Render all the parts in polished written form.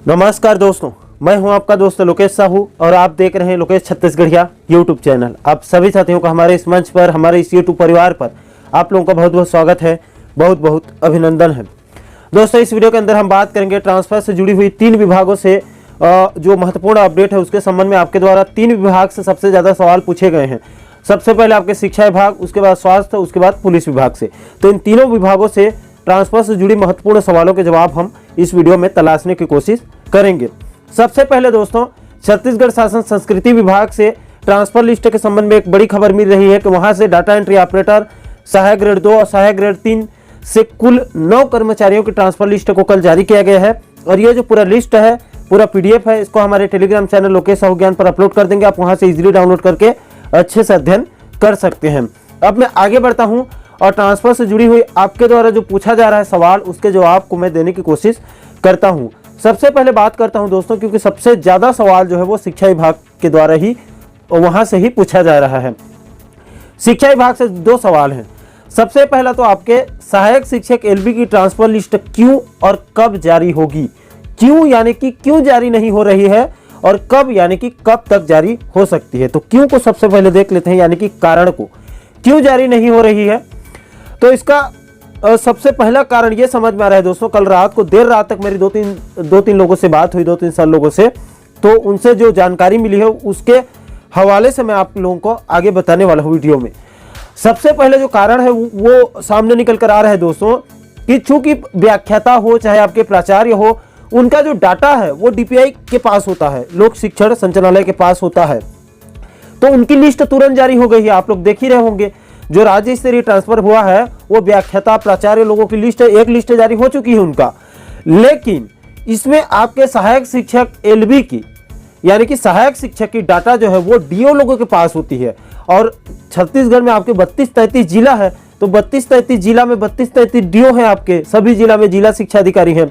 नमस्कार दोस्तों, मैं हूं आपका दोस्त लोकेश साहू और आप देख रहे हैं लोकेश छत्तीसगढ़िया यूट्यूब चैनल। आप सभी साथियों का हमारे इस मंच पर, हमारे इस यूट्यूब परिवार पर आप लोगों का बहुत बहुत स्वागत है, बहुत बहुत अभिनंदन है। दोस्तों, इस वीडियो के अंदर हम बात करेंगे ट्रांसफर से जुड़ी हुई 3 विभागों से जो महत्वपूर्ण अपडेट है उसके संबंध में। आपके द्वारा 3 विभाग से सबसे ज़्यादा सवाल पूछे गए हैं। सबसे पहले आपके शिक्षा विभाग, उसके बाद स्वास्थ्य, उसके बाद पुलिस विभाग से। तो इन तीनों विभागों से ट्रांसफर से जुड़ी महत्वपूर्ण सवालों के जवाब हम इस वीडियो में तलाशने की कोशिश करेंगे। सबसे पहले दोस्तों, छत्तीसगढ़ शासन संस्कृति विभाग से ट्रांसफर लिस्ट के संबंध में एक बड़ी खबर मिल रही है कि वहां से डाटा एंट्री ऑपरेटर सहायक ग्रेड 2 और सहायक ग्रेड 3 से कुल 9 कर्मचारियों की ट्रांसफर लिस्ट को कल जारी किया गया है। और ये जो पूरा लिस्ट है, पूरा PDF है, इसको हमारे टेलीग्राम चैनल लोकेश साहू ज्ञान पर अपलोड कर देंगे। आप वहां से इजीली डाउनलोड करके अच्छे से अध्ययन कर सकते हैं। अब मैं आगे बढ़ता हूं और ट्रांसफर से जुड़ी हुई आपके द्वारा जो पूछा जा रहा है सवाल, उसके जवाब को मैं देने की कोशिश करता हूं। सबसे पहले बात करता हूं दोस्तों, क्योंकि सबसे ज्यादा सवाल जो है वो शिक्षा विभाग के द्वारा ही, वहां से ही पूछा जा रहा है। शिक्षा विभाग से 2 सवाल हैं। सबसे पहला तो आपके सहायक शिक्षक LB की ट्रांसफर लिस्ट क्यों और कब जारी होगी। क्यों यानी कि क्यों जारी नहीं हो रही है, और कब यानी कि कब तक जारी हो सकती है। तो क्यों को सबसे पहले देख लेते हैं, यानी कि कारण को, क्यों जारी नहीं हो रही है। तो इसका सबसे पहला कारण ये समझ में आ रहा है दोस्तों, कल रात को देर रात तक मेरी दो तीन लोगों से बात हुई, 2-3 साल लोगों से, तो उनसे जो जानकारी मिली है उसके हवाले से मैं आप लोगों को आगे बताने वाला हूँ वीडियो में। सबसे पहले जो कारण है वो सामने निकल कर आ रहा है दोस्तों, कि चूंकि व्याख्याता हो चाहे आपके प्राचार्य हो, उनका जो डाटा है वो DPI के पास होता है, लोक शिक्षण संचालनालय के पास होता है। तो उनकी लिस्ट तुरंत जारी हो गई है। आप लोग देख ही रहे होंगे, जो राज्य स्तरीय ट्रांसफर हुआ है वो व्याख्याता प्राचार्य लोगों की लिस्ट, एक लिस्ट जारी हो चुकी है उनका। लेकिन इसमें आपके सहायक शिक्षक LB की, यानी कि सहायक शिक्षक की डाटा जो है वो DO लोगों के पास होती है। और छत्तीसगढ़ में आपके 32-33 जिला है, तो 32-33 जिला में 32-33 DO है आपके, सभी जिला में जिला शिक्षा अधिकारी हैं।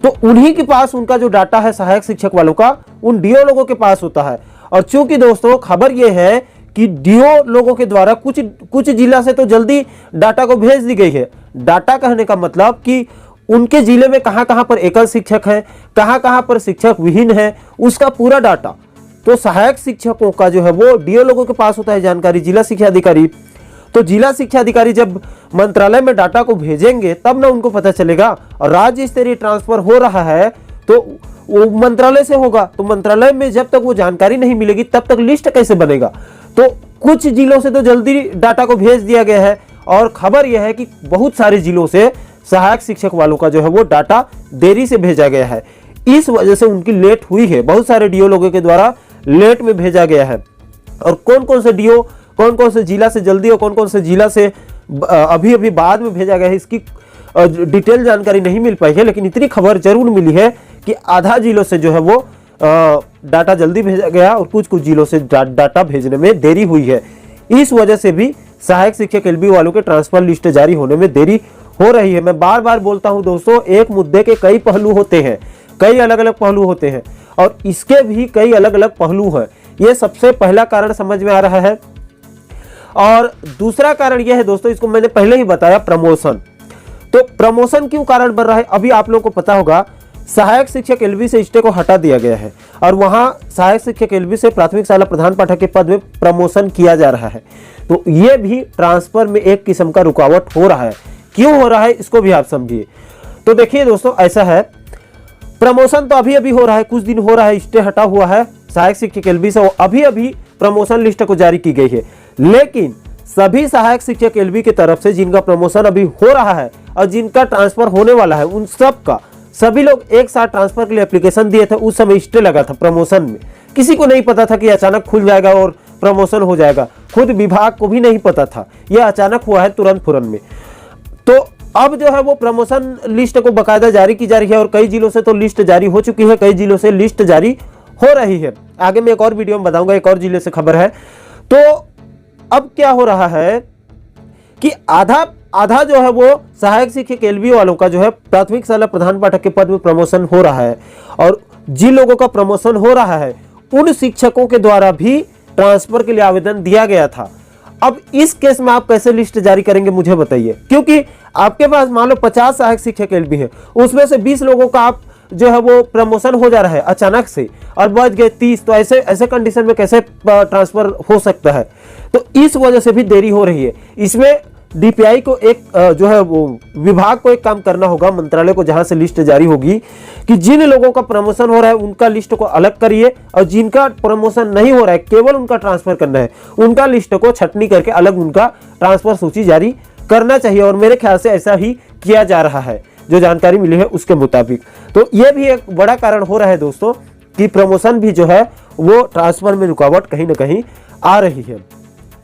तो उन्हीं के पास उनका जो डाटा है सहायक शिक्षक वालों का, उन DO लोगों के पास होता है। और चूंकि दोस्तों खबर यह है कि DO लोगों के द्वारा कुछ जिला से तो जल्दी डाटा को भेज दी गई है। डाटा कहने का मतलब कि उनके जिले में कहां कहां पर एकल शिक्षक है, कहां कहां पर शिक्षक विहीन है, उसका पूरा डाटा तो सहायक शिक्षकों का जो है वो DO लोगों के पास होता है जानकारी, जिला शिक्षा अधिकारी। तो जिला शिक्षा अधिकारी जब मंत्रालय में डाटा को भेजेंगे तब ना उनको पता चलेगा। और राज्य स्तरीय ट्रांसफर हो रहा है तो वो मंत्रालय से होगा, तो मंत्रालय में जब तक वो जानकारी नहीं मिलेगी तब तक लिस्ट कैसे बनेगा। तो कुछ जिलों से तो जल्दी डाटा को भेज दिया गया है, और खबर यह है कि बहुत सारे जिलों से सहायक शिक्षक वालों का जो है वो डाटा देरी से भेजा गया है। इस वजह से उनकी लेट हुई है, बहुत सारे DO लोगों के द्वारा लेट में भेजा गया है। और कौन कौन से DO, कौन कौन से जिला से जल्दी और कौन कौन से जिला से अभी अभी बाद में भेजा गया है, इसकी डिटेल जानकारी नहीं मिल पाई है। लेकिन इतनी खबर जरूर मिली है कि आधा जिलों से जो है वो डाटा जल्दी भेजा गया और कुछ जिलों से डाटा भेजने में देरी हुई है। इस वजह से भी सहायक शिक्षक LB वालों के ट्रांसफर लिस्ट जारी होने में देरी हो रही है। मैं बार बार बोलता हूं दोस्तों, एक मुद्दे के कई पहलू होते हैं, कई अलग अलग पहलू होते हैं, और इसके भी कई अलग अलग पहलू हैं। ये सबसे पहला कारण समझ में आ रहा है। और दूसरा कारण यह है दोस्तों, इसको मैंने पहले ही बताया, प्रमोशन। तो प्रमोशन क्यों कारण बन रहा है, अभी आप लोगों को पता होगा, सहायक शिक्षक LB से स्टे को हटा दिया गया है और वहां सहायक शिक्षक LB से प्राथमिक शाला प्रधान पाठक के पद में प्रमोशन किया जा रहा है। तो यह भी ट्रांसफर में एक किस्म का रुकावट हो रहा है। क्यों हो रहा है इसको भी आप समझिए। तो देखिए दोस्तों, ऐसा है, प्रमोशन तो अभी अभी हो रहा है, कुछ दिन हो रहा है, स्टे हटा हुआ है सहायक शिक्षक LB से, अभी अभी प्रमोशन लिस्ट को जारी की गई है। लेकिन सभी सहायक शिक्षक LB की तरफ से जिनका प्रमोशन अभी हो रहा है और जिनका ट्रांसफर होने वाला है, उन सब का, सभी लोग एक साथ ट्रांसफर के लिए एप्लीकेशन दिए थे। उस समय स्टे लगा था प्रमोशन में, किसी को नहीं पता था कि अचानक खुल जाएगा और प्रमोशन हो जाएगा। खुद विभाग को भी नहीं पता था, यह अचानक हुआ है तुरंत फुरन में। तो अब जो है वो प्रमोशन लिस्ट को बकायदा जारी की जा रही है, और कई जिलों से तो लिस्ट जारी हो चुकी है, कई जिलों से लिस्ट जारी हो रही है। आगे मैं एक और वीडियो में बताऊंगा, एक और जिले से खबर है। तो अब क्या हो रहा है कि आधा जो है वो सहायक शिक्षक LB वालों का जो है प्राथमिक शाला प्रधान पाठक के पद में प्रमोशन हो रहा है, और जिन लोगों का प्रमोशन हो रहा है उन शिक्षकों के द्वारा भी ट्रांसफर के लिए आवेदन दिया गया था। अब इस केस में आप कैसे लिस्ट जारी करेंगे मुझे बताइए, क्योंकि आपके पास मान लो 50 सहायक शिक्षक LB है, उसमें से 20 लोगों का आप जो है वो प्रमोशन हो जा रहा है अचानक से और बच गए 30, तो ऐसे कंडीशन में कैसे ट्रांसफर हो सकता है। तो इस वजह से भी देरी हो रही है। इसमें डीपीआई को एक जो है वो विभाग को एक काम करना होगा, मंत्रालय को, जहां से लिस्ट जारी होगी कि जिन लोगों का प्रमोशन हो रहा है उनका लिस्ट को अलग करिए और जिनका प्रमोशन नहीं हो रहा है केवल उनका ट्रांसफर करना है, उनका लिस्ट को छटनी करके अलग उनका ट्रांसफर सूची जारी करना चाहिए। और मेरे ख्याल से ऐसा ही किया जा रहा है, जो जानकारी मिली है उसके मुताबिक। तो यह भी एक बड़ा कारण हो रहा है दोस्तों कि प्रमोशन भी जो है वो ट्रांसफर में रुकावट कहीं ना कहीं आ रही है।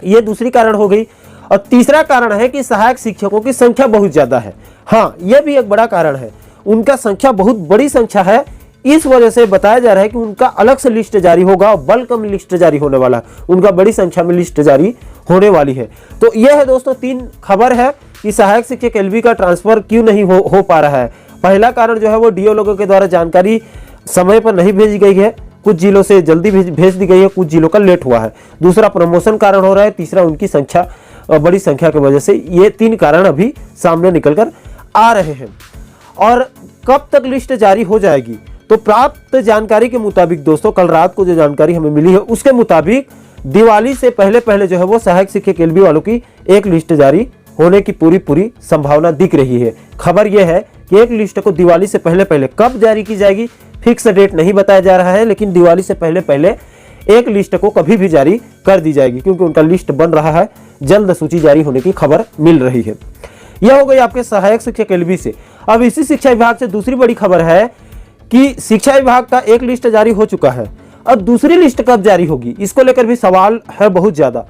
ये दूसरी कारण हो गई। और तीसरा कारण है कि सहायक शिक्षकों की संख्या बहुत ज्यादा है। हाँ, यह भी एक बड़ा कारण है, उनका संख्या बहुत बड़ी संख्या है। इस वजह से बताया जा रहा है कि उनका अलग से लिस्ट जारी होगा और बल्क में लिस्ट जारी होने वाला है, उनका बड़ी संख्या में लिस्ट जारी होने वाली है। तो यह है दोस्तों 3 खबर है कि सहायक शिक्षक एलबी का ट्रांसफर क्यों नहीं हो पा रहा है। पहला कारण जो है वो डीओ लोगों के द्वारा जानकारी समय पर नहीं भेजी गई है, कुछ जिलों से जल्दी भेज दी गई है, कुछ जिलों का लेट हुआ है। दूसरा प्रमोशन कारण हो रहा है, तीसरा उनकी संख्या बड़ी संख्या की वजह से। ये 3 कारण अभी सामने निकल कर आ रहे हैं। और कब तक लिस्ट जारी हो जाएगी, तो प्राप्त जानकारी के मुताबिक दोस्तों, कल रात को जो जानकारी हमें मिली है उसके मुताबिक दिवाली से पहले जो है वो सहायक शिक्षक एलबी वालों की एक लिस्ट जारी होने की पूरी संभावना दिख रही है। खबर यह है कि एक लिस्ट को दिवाली से पहले कब जारी की जाएगी फिक्स डेट नहीं बताया जा रहा है, लेकिन दिवाली से पहले एक लिस्ट को कभी भी जारी कर दी जाएगी, क्योंकि उनका लिस्ट बन रहा है, जल्द सूची जारी होने की खबर मिल रही है। यह हो गई आपके सहायक शिक्षक एलबी से। अब इसी शिक्षा विभाग से दूसरी बड़ी खबर है कि शिक्षा विभाग का एक लिस्ट जारी हो चुका है और दूसरी लिस्ट कब जारी होगी, इसको लेकर भी सवाल है बहुत ज्यादा।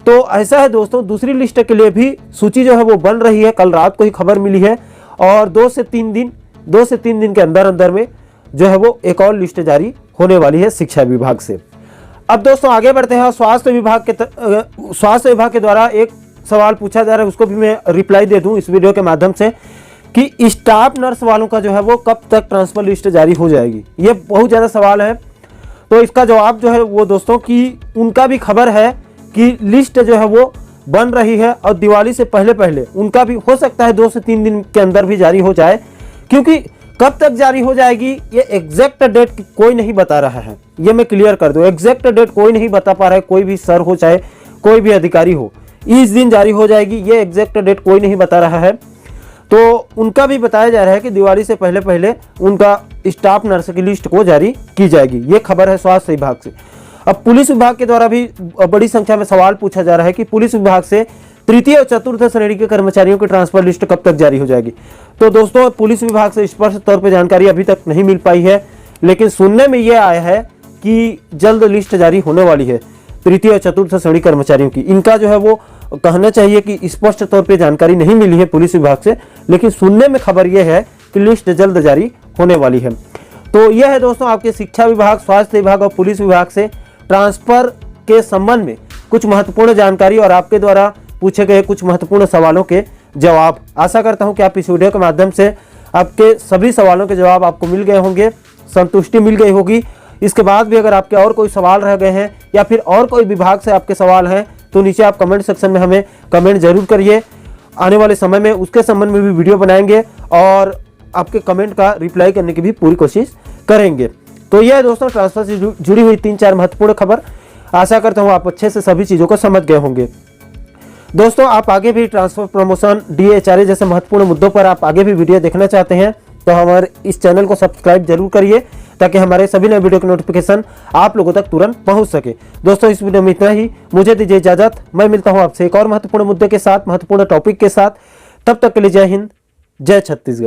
तो ऐसा है दोस्तों, दूसरी लिस्ट के लिए भी सूची जो है वो बन रही है, कल रात को ही खबर मिली है और 2 से 3 दिन के अंदर में जो है वो एक और लिस्ट जारी होने वाली है शिक्षा विभाग से। अब दोस्तों आगे बढ़ते हैं। स्वास्थ्य विभाग के द्वारा एक सवाल पूछा जा रहा है, उसको भी मैं रिप्लाई दे दूं इस वीडियो के माध्यम से कि स्टाफ नर्स वालों का जो है वो कब तक ट्रांसफर लिस्ट जारी हो जाएगी। ये बहुत ज़्यादा सवाल है। तो इसका जवाब जो है वो दोस्तों कि उनका भी खबर है कि लिस्ट जो है वो बन रही है और दिवाली से पहले उनका भी हो सकता है 2 से 3 दिन के अंदर भी जारी हो जाए, क्योंकि कब तक जारी हो जाएगी ये एग्जैक्ट डेट कोई नहीं बता रहा है। ये मैं क्लियर कर दूं, एग्जैक्ट डेट कोई नहीं बता पा रहा है, कोई भी सर हो चाहे कोई भी अधिकारी हो, इस दिन जारी हो जाएगी ये एग्जैक्ट डेट कोई नहीं बता रहा है। तो उनका भी बताया जा रहा है कि दिवाली से पहले उनका स्टाफ नर्स की लिस्ट को जारी की जाएगी। ये खबर है स्वास्थ्य विभाग से। अब पुलिस विभाग के द्वारा भी बड़ी संख्या में सवाल पूछा जा रहा है कि पुलिस विभाग से तृतीय और चतुर्थ श्रेणी के कर्मचारियों की ट्रांसफर लिस्ट कब तक जारी हो जाएगी। तो दोस्तों पुलिस विभाग से स्पष्ट तौर पर जानकारी अभी तक नहीं मिल पाई है, लेकिन सुनने में यह आया है कि जल्द लिस्ट जारी होने वाली है तृतीय और चतुर्थ श्रेणी कर्मचारियों की। इनका जो है वो कहना चाहिए कि स्पष्ट तौर पे जानकारी नहीं मिली है पुलिस विभाग से, लेकिन सुनने में खबर यह है कि लिस्ट जल्द जारी होने वाली है। तो यह है दोस्तों आपके शिक्षा विभाग, स्वास्थ्य विभाग और पुलिस विभाग से ट्रांसफर के संबंध में कुछ महत्वपूर्ण जानकारी और आपके द्वारा पूछे गए कुछ महत्वपूर्ण सवालों के जवाब। आशा करता हूं कि आप इस वीडियो के माध्यम से आपके सभी सवालों के जवाब आपको मिल गए होंगे, संतुष्टि मिल गई होगी। इसके बाद भी अगर आपके और कोई सवाल रह गए हैं या फिर और कोई विभाग से आपके सवाल हैं तो नीचे आप कमेंट सेक्शन में हमें कमेंट जरूर करिए। आने वाले समय में उसके संबंध में भी वीडियो बनाएंगे और आपके कमेंट का रिप्लाई करने की भी पूरी कोशिश करेंगे। तो यह दोस्तों ट्रांसफर से जुड़ी हुई 3-4 महत्वपूर्ण खबर। आशा करता हूँ आप अच्छे से सभी चीज़ों को समझ गए होंगे। दोस्तों आप आगे भी ट्रांसफर, प्रमोशन, DHRA जैसे महत्वपूर्ण मुद्दों पर आप आगे भी वीडियो देखना चाहते हैं तो हमारे इस चैनल को सब्सक्राइब जरूर करिए, ताकि हमारे सभी नए वीडियो की नोटिफिकेशन आप लोगों तक तुरंत पहुंच सके। दोस्तों इस वीडियो में इतना ही, मुझे दीजिए इजाजत। मैं मिलता हूं आपसे एक और महत्वपूर्ण मुद्दे के साथ, महत्वपूर्ण टॉपिक के साथ। तब तक के लिए जय हिंद, जय छत्तीसगढ़।